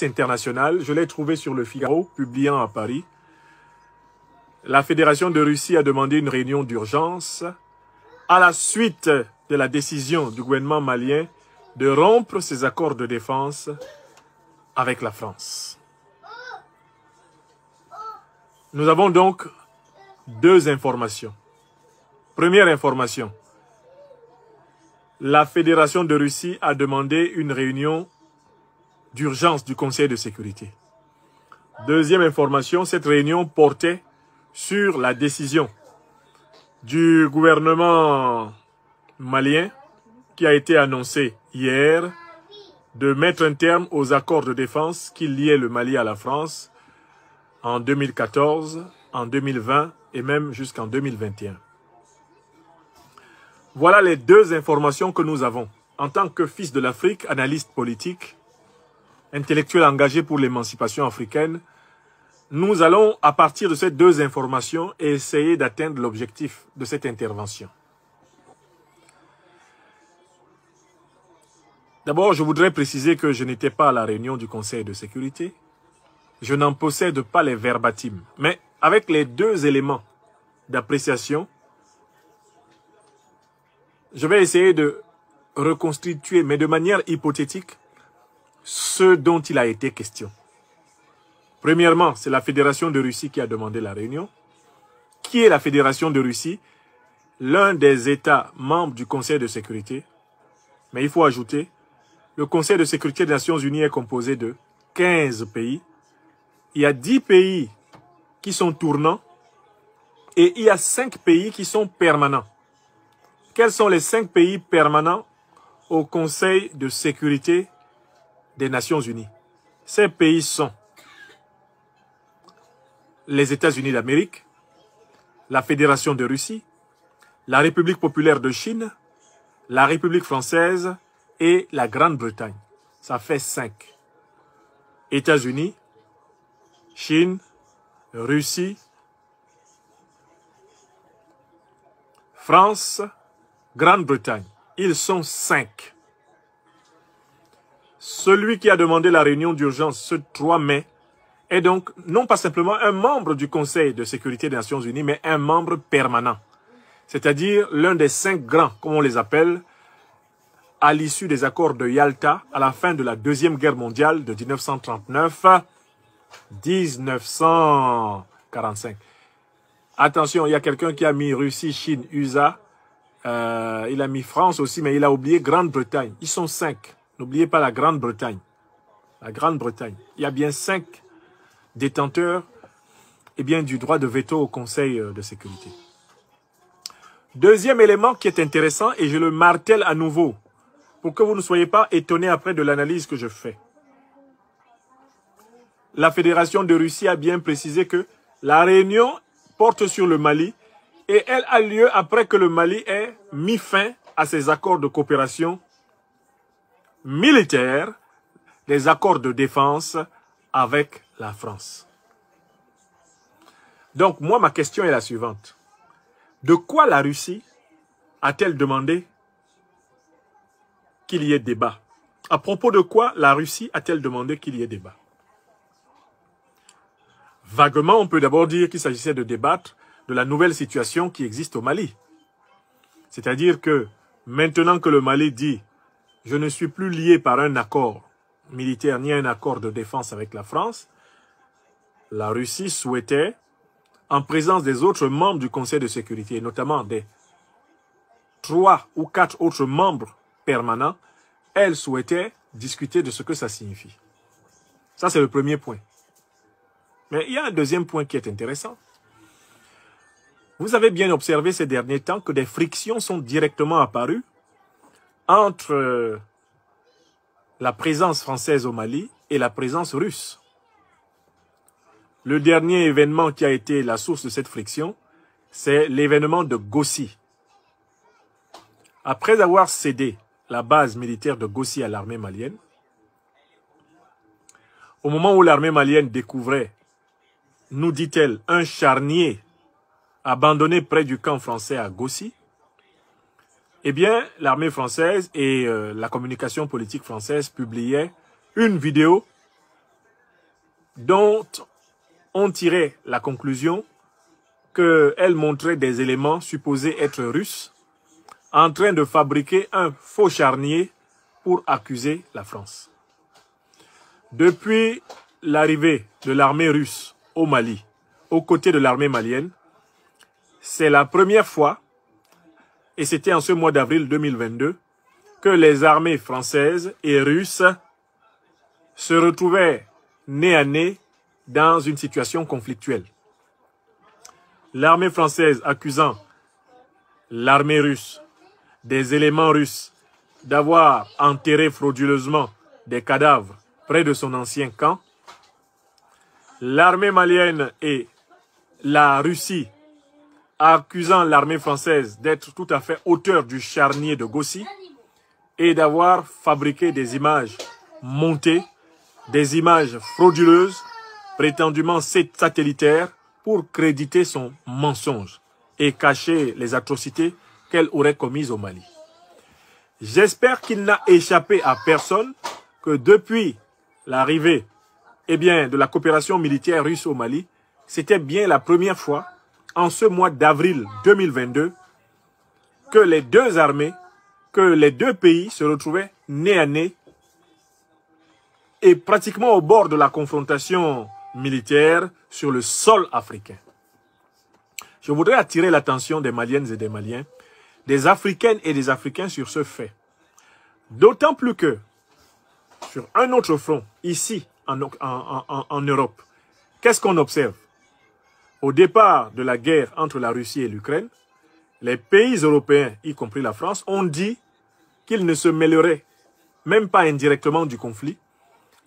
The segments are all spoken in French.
internationale, je l'ai trouvé sur le Figaro, publiant à Paris. La Fédération de Russie a demandé une réunion d'urgence à la suite de la décision du gouvernement malien de rompre ses accords de défense avec la France. Nous avons donc deux informations. Première information, la Fédération de Russie a demandé une réunion d'urgence du Conseil de sécurité. Deuxième information, cette réunion portait sur la décision du gouvernement malien qui a été annoncée hier de mettre un terme aux accords de défense qui liaient le Mali à la France en 2014, en 2020 et même jusqu'en 2021. Voilà les deux informations que nous avons. En tant que fils de l'Afrique, analyste politique, intellectuel engagé pour l'émancipation africaine, nous allons, à partir de ces deux informations, essayer d'atteindre l'objectif de cette intervention. D'abord, je voudrais préciser que je n'étais pas à la réunion du Conseil de sécurité. Je n'en possède pas les verbatims. Mais avec les deux éléments d'appréciation, je vais essayer de reconstituer, mais de manière hypothétique, ce dont il a été question. Premièrement, c'est la Fédération de Russie qui a demandé la réunion. Qui est la Fédération de Russie? L'un des États membres du Conseil de sécurité. Mais il faut ajouter, le Conseil de sécurité des Nations Unies est composé de 15 pays. Il y a 10 pays qui sont tournants et il y a 5 pays qui sont permanents. Quels sont les 5 pays permanents au Conseil de sécurité des Nations Unies? Ces pays sont les États-Unis d'Amérique, la Fédération de Russie, la République populaire de Chine, la République française et la Grande-Bretagne. Ça fait 5. États-Unis, Chine, Russie, France, Grande-Bretagne. Ils sont 5. Celui qui a demandé la réunion d'urgence ce 3 mai est donc non pas simplement un membre du Conseil de sécurité des Nations Unies, mais un membre permanent. C'est-à-dire l'un des 5 grands, comme on les appelle, à l'issue des accords de Yalta, à la fin de la Deuxième Guerre mondiale de 1939-1945. Attention, il y a quelqu'un qui a mis Russie, Chine, USA. Il a mis France aussi, mais il a oublié Grande-Bretagne. Ils sont 5. N'oubliez pas la Grande-Bretagne. La Grande-Bretagne. Il y a bien 5 détenteurs du droit de veto au Conseil de sécurité. Deuxième élément qui est intéressant, et je le martèle à nouveau, pour que vous ne soyez pas étonnés après de l'analyse que je fais. La Fédération de Russie a bien précisé que la réunion porte sur le Mali et elle a lieu après que le Mali ait mis fin à ses accords de coopération militaire, des accords de défense avec la France. Donc, moi, ma question est la suivante. De quoi la Russie a-t-elle demandé qu'il y ait débat? À propos de quoi la Russie a-t-elle demandé qu'il y ait débat? Vaguement, on peut d'abord dire qu'il s'agissait de débattre de la nouvelle situation qui existe au Mali. C'est-à-dire que maintenant que le Mali dit « je ne suis plus lié par un accord militaire ni un accord de défense avec la France », la Russie souhaitait, en présence des autres membres du Conseil de sécurité, notamment des 3 ou 4 autres membres permanents, elle souhaitait discuter de ce que ça signifie. Ça, c'est le premier point. Mais il y a un deuxième point qui est intéressant. Vous avez bien observé ces derniers temps que des frictions sont directement apparues entre la présence française au Mali et la présence russe. Le dernier événement qui a été la source de cette friction, c'est l'événement de Gossi. Après avoir cédé la base militaire de Gossi à l'armée malienne, au moment où l'armée malienne découvrait, nous dit-elle, un charnier abandonné près du camp français à Gossi, eh bien, l'armée française et la communication politique française publiaient une vidéo dont on tirait la conclusion qu'elle montrait des éléments supposés être russes en train de fabriquer un faux charnier pour accuser la France. Depuis l'arrivée de l'armée russe au Mali, aux côtés de l'armée malienne, c'est la première fois, et c'était en ce mois d'avril 2022, que les armées françaises et russes se retrouvaient nez à nez dans une situation conflictuelle. L'armée française accusant l'armée russe des éléments russes d'avoir enterré frauduleusement des cadavres près de son ancien camp. L'armée malienne et la Russie accusant l'armée française d'être tout à fait auteur du charnier de Gossi et d'avoir fabriqué des images montées, des images frauduleuses, prétendument satellitaires, pour créditer son mensonge et cacher les atrocités qu'elle aurait commises au Mali. J'espère qu'il n'a échappé à personne que depuis l'arrivée de la coopération militaire russe au Mali, c'était bien la première fois, en ce mois d'avril 2022, que les deux armées, que les deux pays se retrouvaient nez à nez et pratiquement au bord de la confrontation militaire sur le sol africain. Je voudrais attirer l'attention des Maliennes et des Maliens, des Africaines et des Africains sur ce fait. D'autant plus que, sur un autre front, ici, en Europe, qu'est-ce qu'on observe? Au départ de la guerre entre la Russie et l'Ukraine, les pays européens, y compris la France, ont dit qu'ils ne se mêleraient même pas indirectement du conflit,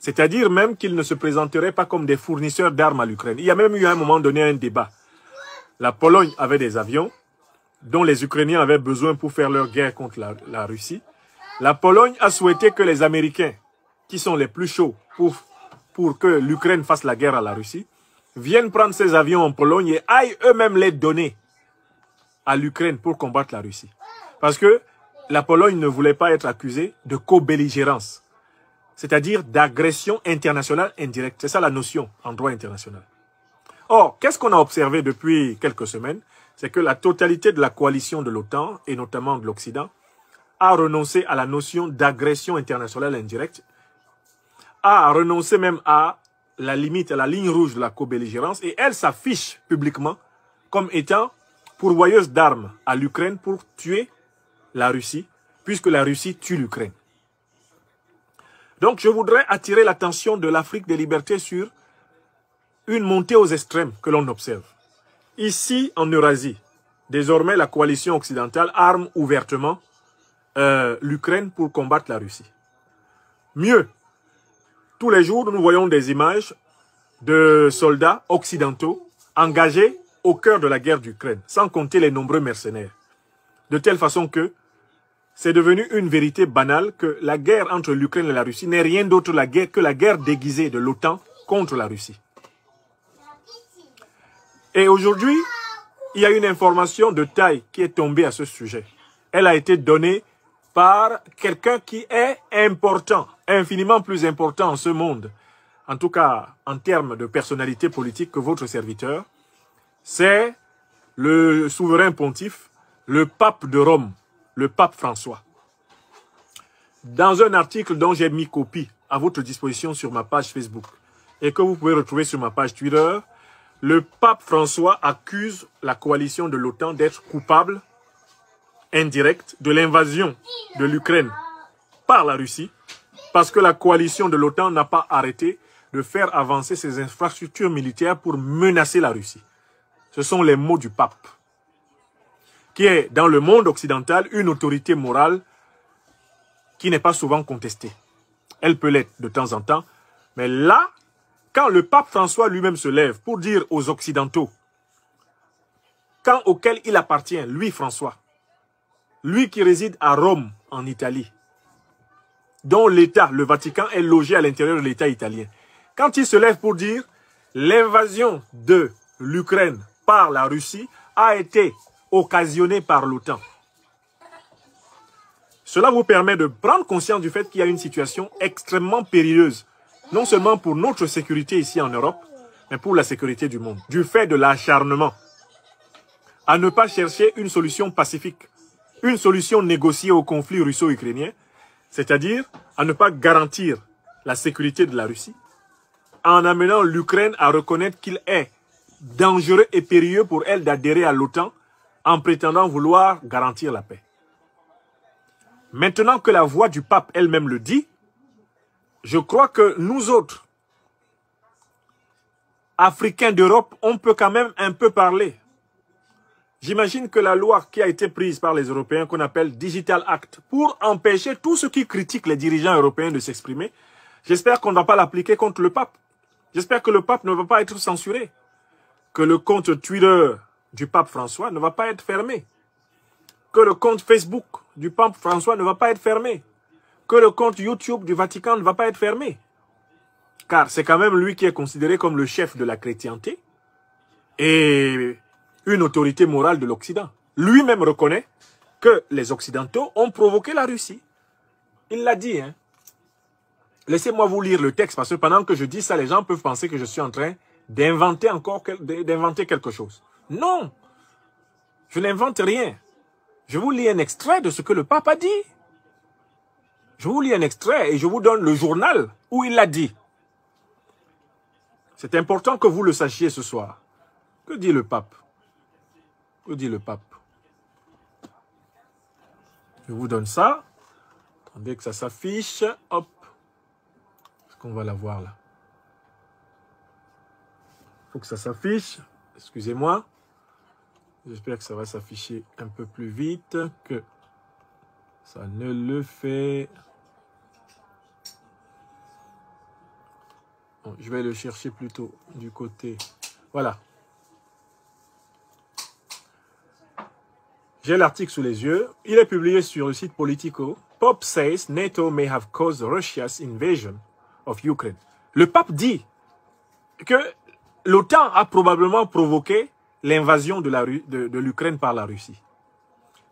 c'est-à-dire même qu'ils ne se présenteraient pas comme des fournisseurs d'armes à l'Ukraine. Il y a même eu à un moment donné un débat. La Pologne avait des avions dont les Ukrainiens avaient besoin pour faire leur guerre contre la Russie. La Pologne a souhaité que les Américains, qui sont les plus chauds pour que l'Ukraine fasse la guerre à la Russie, viennent prendre ces avions en Pologne et aillent eux-mêmes les donner à l'Ukraine pour combattre la Russie. Parce que la Pologne ne voulait pas être accusée de co-belligérance, c'est-à-dire d'agression internationale indirecte. C'est ça la notion en droit international. Or, qu'est-ce qu'on a observé depuis quelques semaines? C'est que la totalité de la coalition de l'OTAN, et notamment de l'Occident, a renoncé à la notion d'agression internationale indirecte, a renoncé même à la limite, à la ligne rouge de la co-belligérance, et elle s'affiche publiquement comme étant pourvoyeuse d'armes à l'Ukraine pour tuer la Russie, puisque la Russie tue l'Ukraine. Donc je voudrais attirer l'attention de l'Afrique des libertés sur une montée aux extrêmes que l'on observe. Ici, en Eurasie, désormais la coalition occidentale arme ouvertement l'Ukraine pour combattre la Russie. Mieux, tous les jours, nous voyons des images de soldats occidentaux engagés au cœur de la guerre d'Ukraine, sans compter les nombreux mercenaires. De telle façon que c'est devenu une vérité banale que la guerre entre l'Ukraine et la Russie n'est rien d'autre que la guerre déguisée de l'OTAN contre la Russie. Et aujourd'hui, il y a une information de taille qui est tombée à ce sujet. Elle a été donnée par quelqu'un qui est important, infiniment plus important en ce monde, en tout cas en termes de personnalité politique que votre serviteur. C'est le souverain pontife, le pape de Rome, le pape François. Dans un article dont j'ai mis copie à votre disposition sur ma page Facebook et que vous pouvez retrouver sur ma page Twitter, le pape François accuse la coalition de l'OTAN d'être coupable indirecte de l'invasion de l'Ukraine par la Russie parce que la coalition de l'OTAN n'a pas arrêté de faire avancer ses infrastructures militaires pour menacer la Russie. Ce sont les mots du pape, qui est dans le monde occidental une autorité morale qui n'est pas souvent contestée. Elle peut l'être de temps en temps, mais là, quand le pape François lui-même se lève pour dire aux Occidentaux, camp auquel il appartient, lui François, lui qui réside à Rome, en Italie, dont l'État, le Vatican, est logé à l'intérieur de l'État italien. Quand il se lève pour dire l'invasion de l'Ukraine par la Russie a été occasionnée par l'OTAN, cela vous permet de prendre conscience du fait qu'il y a une situation extrêmement périlleuse non seulement pour notre sécurité ici en Europe, mais pour la sécurité du monde, du fait de l'acharnement à ne pas chercher une solution pacifique, une solution négociée au conflit russo-ukrainien, c'est-à-dire à ne pas garantir la sécurité de la Russie, en amenant l'Ukraine à reconnaître qu'il est dangereux et périlleux pour elle d'adhérer à l'OTAN en prétendant vouloir garantir la paix. Maintenant que la voix du pape elle-même le dit, je crois que nous autres, Africains d'Europe, on peut quand même un peu parler. J'imagine que la loi qui a été prise par les Européens, qu'on appelle Digital Act, pour empêcher tous ceux qui critiquent les dirigeants européens de s'exprimer, j'espère qu'on ne va pas l'appliquer contre le pape. J'espère que le pape ne va pas être censuré, que le compte Twitter du pape François ne va pas être fermé, que le compte Facebook du pape François ne va pas être fermé, que le compte YouTube du Vatican ne va pas être fermé. Car c'est quand même lui qui est considéré comme le chef de la chrétienté et une autorité morale de l'Occident. Lui-même reconnaît que les Occidentaux ont provoqué la Russie. Il l'a dit, hein. Laissez-moi vous lire le texte, parce que pendant que je dis ça, les gens peuvent penser que je suis en train d'inventer quelque chose. Non, je n'invente rien. Je vous lis un extrait de ce que le pape a dit. Je vous lis un extrait et je vous donne le journal où il l'a dit. C'est important que vous le sachiez ce soir. Que dit le pape? Que dit le pape? Je vous donne ça. Attendez que ça s'affiche. Hop. Est-ce qu'on va la voir là? Il faut que ça s'affiche. Excusez-moi. J'espère que ça va s'afficher un peu plus vite que ça ne le fait. Bon, je vais le chercher plutôt du côté. Voilà. J'ai l'article sous les yeux. Il est publié sur le site Politico. Pope says NATO may have caused Russia's invasion of Ukraine. Le pape dit que l'OTAN a probablement provoqué l'invasion de l'Ukraine par la Russie.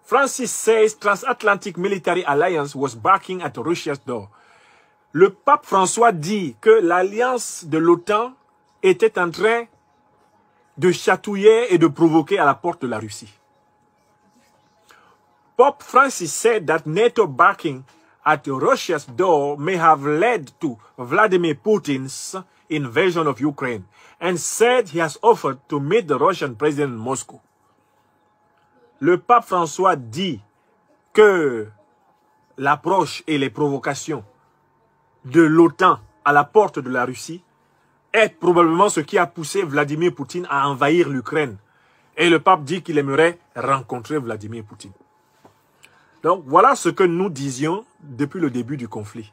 Francis says Transatlantic Military Alliance was barking at Russia's door. Le pape François dit que l'alliance de l'OTAN était en train de chatouiller et de provoquer à la porte de la Russie. Pope Francis said that NATO barking at Russia's door may have led to Vladimir Putin's invasion of Ukraine and said he has offered to meet the Russian president in Moscow. Le pape François dit que l'approche et les provocations de l'OTAN à la porte de la Russie est probablement ce qui a poussé Vladimir Poutine à envahir l'Ukraine. Et le pape dit qu'il aimerait rencontrer Vladimir Poutine. Donc voilà ce que nous disions depuis le début du conflit.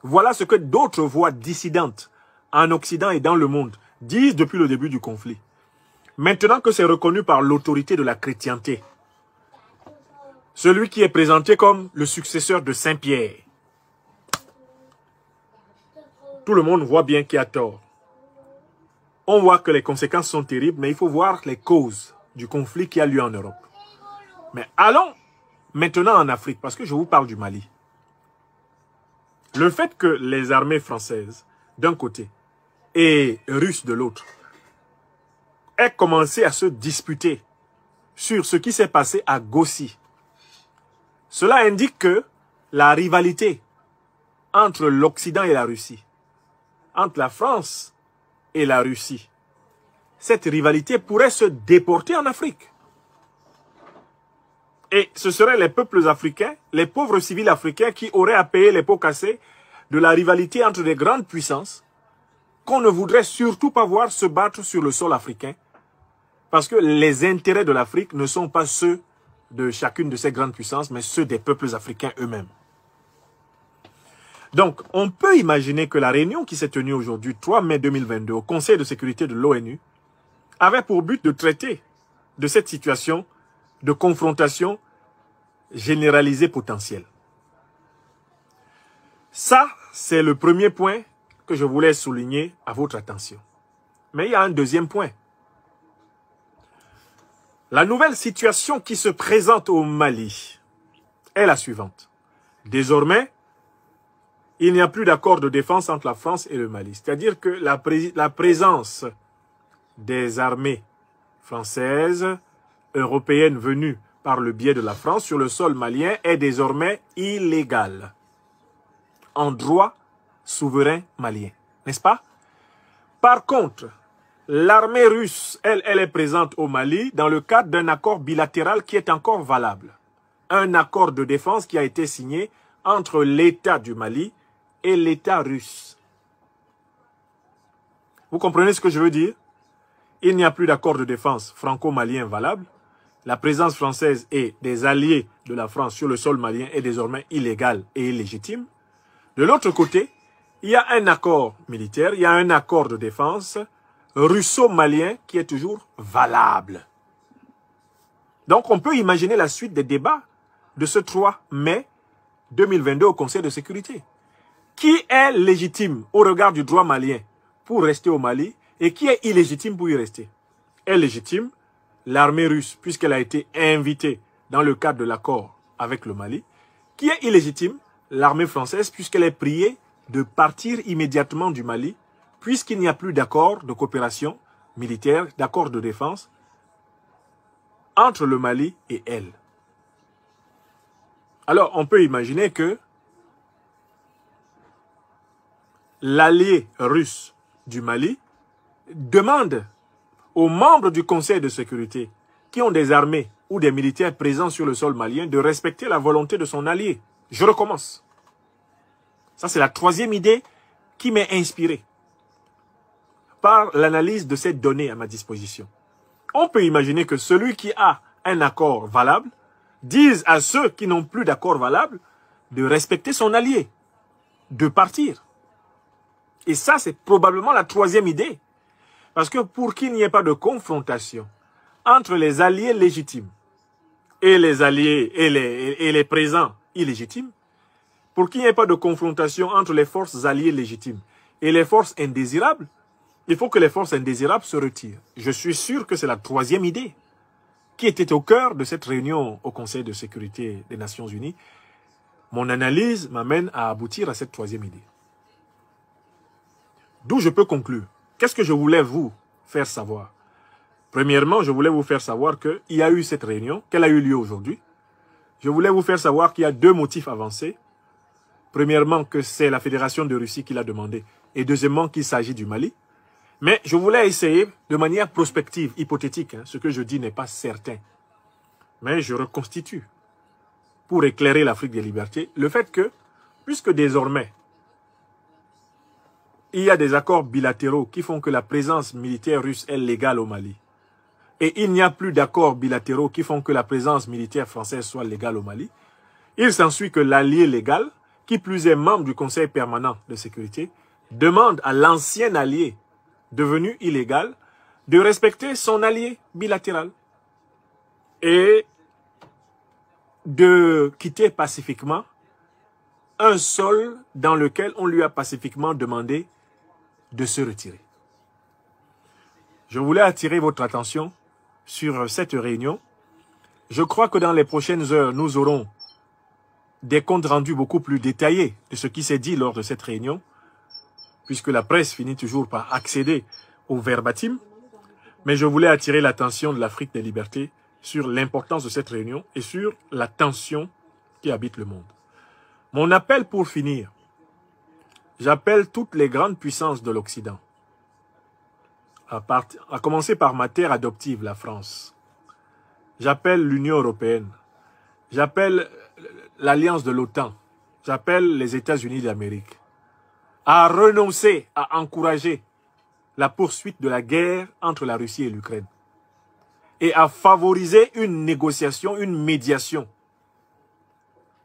Voilà ce que d'autres voix dissidentes en Occident et dans le monde disent depuis le début du conflit. Maintenant que c'est reconnu par l'autorité de la chrétienté, celui qui est présenté comme le successeur de Saint-Pierre, tout le monde voit bien qu'il a tort. On voit que les conséquences sont terribles, mais il faut voir les causes du conflit qui a lieu en Europe. Mais allons maintenant en Afrique, parce que je vous parle du Mali. Le fait que les armées françaises, d'un côté, et russes de l'autre, aient commencé à se disputer sur ce qui s'est passé à Gossi, cela indique que la rivalité entre l'Occident et la Russie, entre la France et la Russie, cette rivalité pourrait se déporter en Afrique. Et ce seraient les peuples africains, les pauvres civils africains qui auraient à payer les pots cassés de la rivalité entre les grandes puissances qu'on ne voudrait surtout pas voir se battre sur le sol africain parce que les intérêts de l'Afrique ne sont pas ceux de chacune de ces grandes puissances, mais ceux des peuples africains eux-mêmes. Donc, on peut imaginer que la réunion qui s'est tenue aujourd'hui, 3 mai 2022, au Conseil de sécurité de l'ONU, avait pour but de traiter de cette situation de confrontation généralisée potentielle. Ça, c'est le premier point que je voulais souligner à votre attention. Mais il y a un deuxième point. La nouvelle situation qui se présente au Mali est la suivante. Désormais, il n'y a plus d'accord de défense entre la France et le Mali. C'est-à-dire que la présence des armées françaises, européennes venues par le biais de la France sur le sol malien est désormais illégale en droit souverain malien, n'est-ce pas? Par contre, l'armée russe, elle est présente au Mali dans le cadre d'un accord bilatéral qui est encore valable. Un accord de défense qui a été signé entre l'État du Mali et l'État russe. Vous comprenez ce que je veux dire? Il n'y a plus d'accord de défense franco-malien valable. La présence française et des alliés de la France sur le sol malien est désormais illégale et illégitime. De l'autre côté, il y a un accord militaire, il y a un accord de défense russo-malien qui est toujours valable. Donc on peut imaginer la suite des débats de ce 3 mai 2022 au Conseil de sécurité. Qui est légitime au regard du droit malien pour rester au Mali et qui est illégitime pour y rester? Est légitime l'armée russe puisqu'elle a été invitée dans le cadre de l'accord avec le Mali. Qui est illégitime? L'armée française puisqu'elle est priée de partir immédiatement du Mali puisqu'il n'y a plus d'accord de coopération militaire, d'accord de défense entre le Mali et elle. Alors, on peut imaginer que l'allié russe du Mali demande aux membres du Conseil de sécurité qui ont des armées ou des militaires présents sur le sol malien de respecter la volonté de son allié. Je recommence. Ça, c'est la troisième idée qui m'est inspirée par l'analyse de cette donnée à ma disposition. On peut imaginer que celui qui a un accord valable dise à ceux qui n'ont plus d'accord valable de respecter son allié, de partir. Et ça, c'est probablement la troisième idée. Parce que pour qu'il n'y ait pas de confrontation entre les alliés légitimes et les alliés et les présents illégitimes, pour qu'il n'y ait pas de confrontation entre les forces alliées légitimes et les forces indésirables, il faut que les forces indésirables se retirent. Je suis sûr que c'est la troisième idée qui était au cœur de cette réunion au Conseil de sécurité des Nations Unies. Mon analyse m'amène à aboutir à cette troisième idée. D'où je peux conclure. Qu'est-ce que je voulais vous faire savoir? Premièrement, je voulais vous faire savoir qu'il y a eu cette réunion, qu'elle a eu lieu aujourd'hui. Je voulais vous faire savoir qu'il y a deux motifs avancés. Premièrement, que c'est la Fédération de Russie qui l'a demandé. Et deuxièmement, qu'il s'agit du Mali. Mais je voulais essayer de manière prospective, hypothétique. Ce que je dis n'est pas certain. Mais je reconstitue, pour éclairer l'Afrique des libertés, le fait que, puisque désormais, il y a des accords bilatéraux qui font que la présence militaire russe est légale au Mali, et il n'y a plus d'accords bilatéraux qui font que la présence militaire française soit légale au Mali, il s'ensuit que l'allié légal, qui plus est membre du Conseil permanent de sécurité, demande à l'ancien allié devenu illégal de respecter son allié bilatéral et de quitter pacifiquement un sol dans lequel on lui a pacifiquement demandé de se retirer. Je voulais attirer votre attention sur cette réunion. Je crois que dans les prochaines heures, nous aurons des comptes rendus beaucoup plus détaillés de ce qui s'est dit lors de cette réunion, puisque la presse finit toujours par accéder au verbatim. Mais je voulais attirer l'attention de l'Afrique des libertés sur l'importance de cette réunion et sur la tension qui habite le monde. Mon appel pour finir, j'appelle toutes les grandes puissances de l'Occident, à commencer par ma terre adoptive, la France. J'appelle l'Union européenne, j'appelle l'alliance de l'OTAN, j'appelle les États-Unis d'Amérique à renoncer à encourager la poursuite de la guerre entre la Russie et l'Ukraine et à favoriser une négociation, une médiation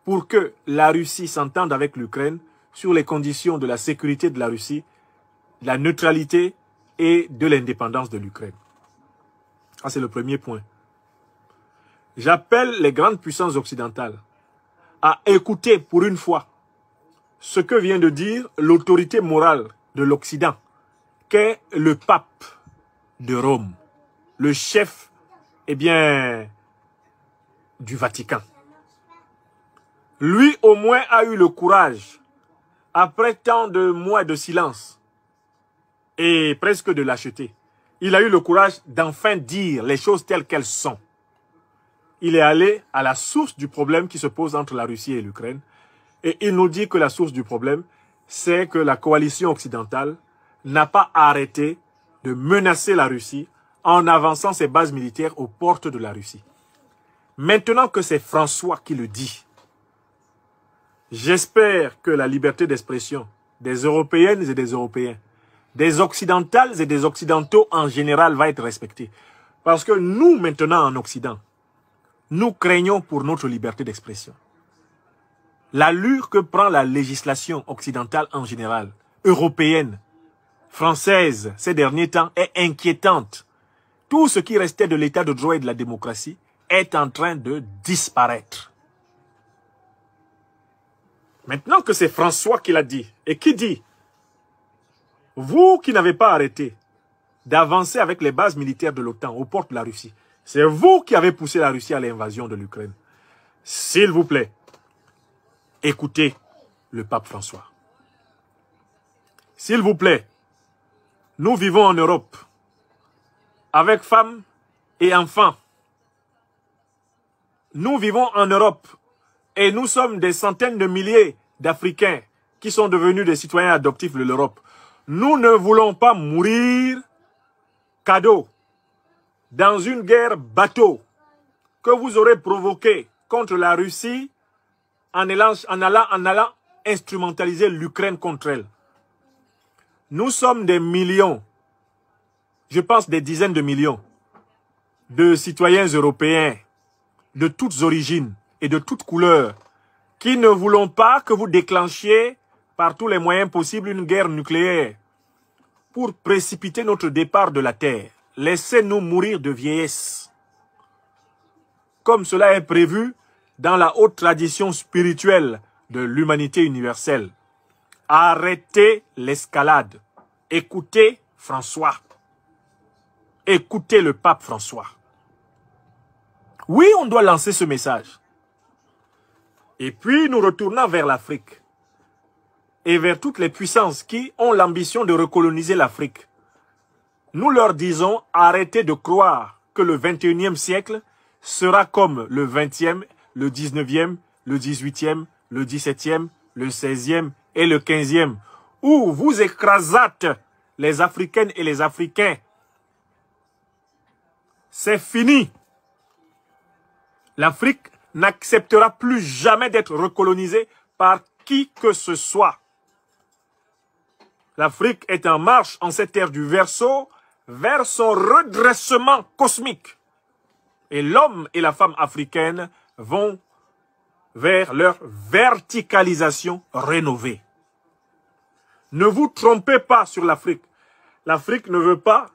pour que la Russie s'entende avec l'Ukraine sur les conditions de la sécurité de la Russie, de la neutralité et de l'indépendance de l'Ukraine. Ça, c'est le premier point. J'appelle les grandes puissances occidentales à écouter pour une fois ce que vient de dire l'autorité morale de l'Occident, qu'est le pape de Rome, le chef, du Vatican. Lui, au moins, a eu le courage, après tant de mois de silence et presque de lâcheté, il a eu le courage d'enfin dire les choses telles qu'elles sont. Il est allé à la source du problème qui se pose entre la Russie et l'Ukraine. Et il nous dit que la source du problème, c'est que la coalition occidentale n'a pas arrêté de menacer la Russie en avançant ses bases militaires aux portes de la Russie. Maintenant que c'est François qui le dit, j'espère que la liberté d'expression des Européennes et des Européens, des Occidentales et des Occidentaux en général va être respectée. Parce que nous, maintenant en Occident, nous craignons pour notre liberté d'expression. L'allure que prend la législation occidentale en général, européenne, française, ces derniers temps, est inquiétante. Tout ce qui restait de l'état de droit et de la démocratie est en train de disparaître. Maintenant que c'est François qui l'a dit, et qui dit, vous qui n'avez pas arrêté d'avancer avec les bases militaires de l'OTAN aux portes de la Russie, c'est vous qui avez poussé la Russie à l'invasion de l'Ukraine. S'il vous plaît, écoutez le pape François. S'il vous plaît, nous vivons en Europe, avec femmes et enfants. Nous vivons en Europe et nous sommes des centaines de milliers d'Africains qui sont devenus des citoyens adoptifs de l'Europe. Nous ne voulons pas mourir cadeau dans une guerre bateau que vous aurez provoquée contre la Russie en allant instrumentaliser l'Ukraine contre elle. Nous sommes des millions, je pense des dizaines de millions de citoyens européens de toutes origines et de toutes couleurs qui ne voulons pas que vous déclenchiez par tous les moyens possibles une guerre nucléaire pour précipiter notre départ de la Terre. Laissez-nous mourir de vieillesse. Comme cela est prévu dans la haute tradition spirituelle de l'humanité universelle. Arrêtez l'escalade. Écoutez François. Écoutez le pape François. Oui, on doit lancer ce message. Et puis nous retournons vers l'Afrique et vers toutes les puissances qui ont l'ambition de recoloniser l'Afrique. Nous leur disons, arrêtez de croire que le 21e siècle sera comme le 20e, le 19e, le 18e, le 17e, le 16e et le 15e, où vous écrasâtes les Africaines et les Africains. C'est fini. L'Afrique n'acceptera plus jamais d'être recolonisée par qui que ce soit. L'Afrique est en marche en cette ère du Verseau vers son redressement cosmique. Et l'homme et la femme africaine vont vers leur verticalisation rénovée. Ne vous trompez pas sur l'Afrique. L'Afrique ne veut pas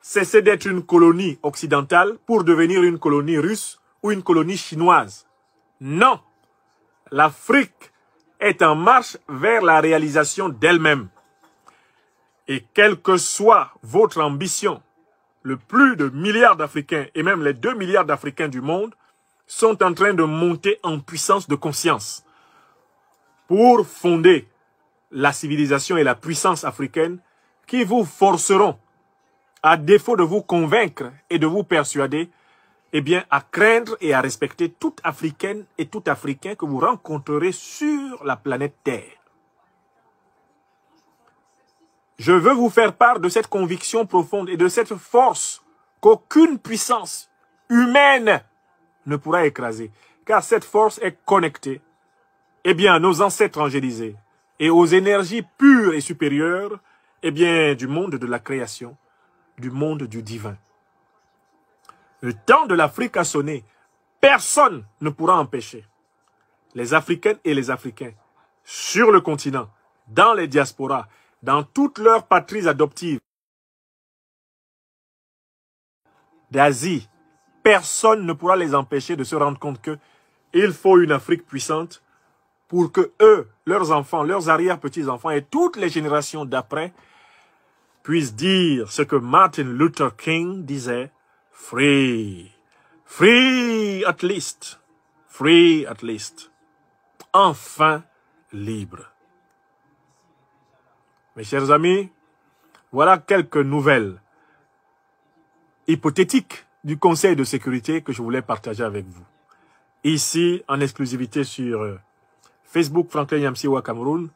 cesser d'être une colonie occidentale pour devenir une colonie russe ou une colonie chinoise. Non, l'Afrique est en marche vers la réalisation d'elle-même. Et quelle que soit votre ambition, le plus de milliards d'Africains et même les 2 milliards d'Africains du monde sont en train de monter en puissance de conscience pour fonder la civilisation et la puissance africaine qui vous forceront, à défaut de vous convaincre et de vous persuader, eh bien, à craindre et à respecter toute Africaine et tout Africain que vous rencontrerez sur la planète Terre. Je veux vous faire part de cette conviction profonde et de cette force qu'aucune puissance humaine ne pourra écraser. Car cette force est connectée, eh bien, à nos ancêtres angélisés et aux énergies pures et supérieures, eh bien, du monde de la création, du monde du divin. Le temps de l'Afrique a sonné. Personne ne pourra empêcher les Africaines et les Africains sur le continent, dans les diasporas, dans toutes leurs patries adoptives d'Asie. Personne ne pourra les empêcher de se rendre compte qu'il faut une Afrique puissante pour que eux, leurs enfants, leurs arrière-petits-enfants et toutes les générations d'après puissent dire ce que Martin Luther King disait: free, free at least, enfin libre. Mes chers amis, voilà quelques nouvelles hypothétiques du Conseil de sécurité que je voulais partager avec vous. Ici, en exclusivité sur Facebook Franklin Yamsiwa Cameroun,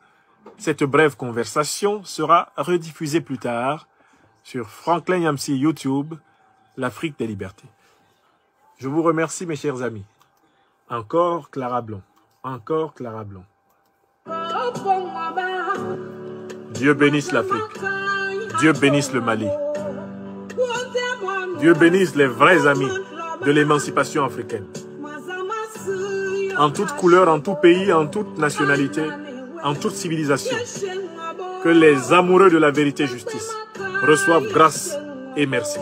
cette brève conversation sera rediffusée plus tard sur Franklin Yamsi YouTube, l'Afrique des libertés. Je vous remercie mes chers amis. Encore Clara Blon. Encore Clara Blon. Dieu bénisse l'Afrique. Dieu bénisse le Mali. Dieu bénisse les vrais amis de l'émancipation africaine. En toute couleur, en tout pays, en toute nationalité, en toute civilisation. Que les amoureux de la vérité et justice reçoivent grâce et merci.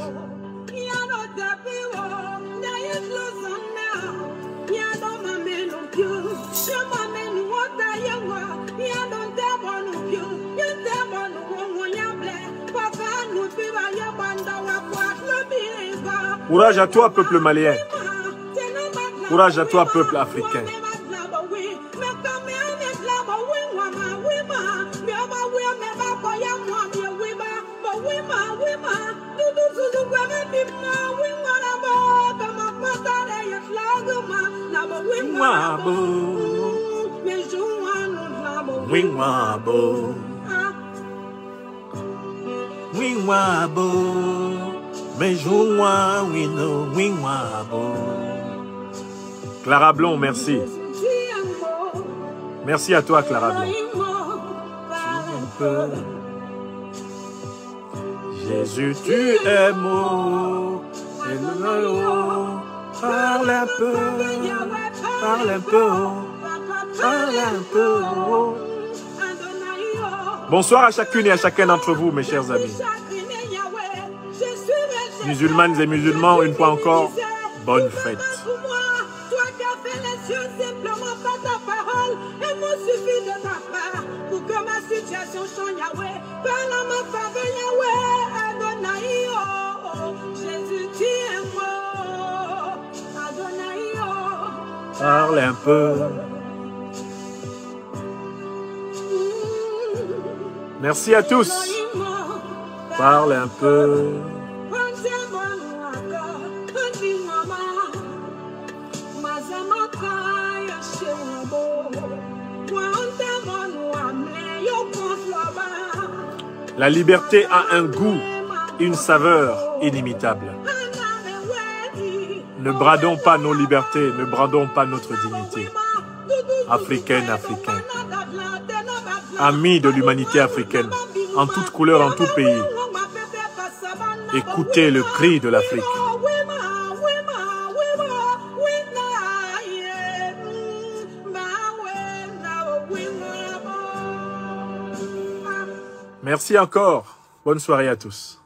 Courage à toi, peuple malien. Courage à toi, peuple africain. Clara Blon, merci. Merci à toi, Clara Blon. Jésus, tu es beau. Parle un peu. Parle un peu. Parle un peu. Bonsoir à chacune et à chacun d'entre vous, mes chers amis. Musulmanes et musulmans, une fois encore, bonne fête. Parle un peu. Merci à tous. Parle un peu. La liberté a un goût, une saveur inimitable. Ne bradons pas nos libertés, ne bradons pas notre dignité. Africaine, africain. Amis de l'humanité africaine, en toute couleur, en tout pays. Écoutez le cri de l'Afrique. Merci encore. Bonne soirée à tous.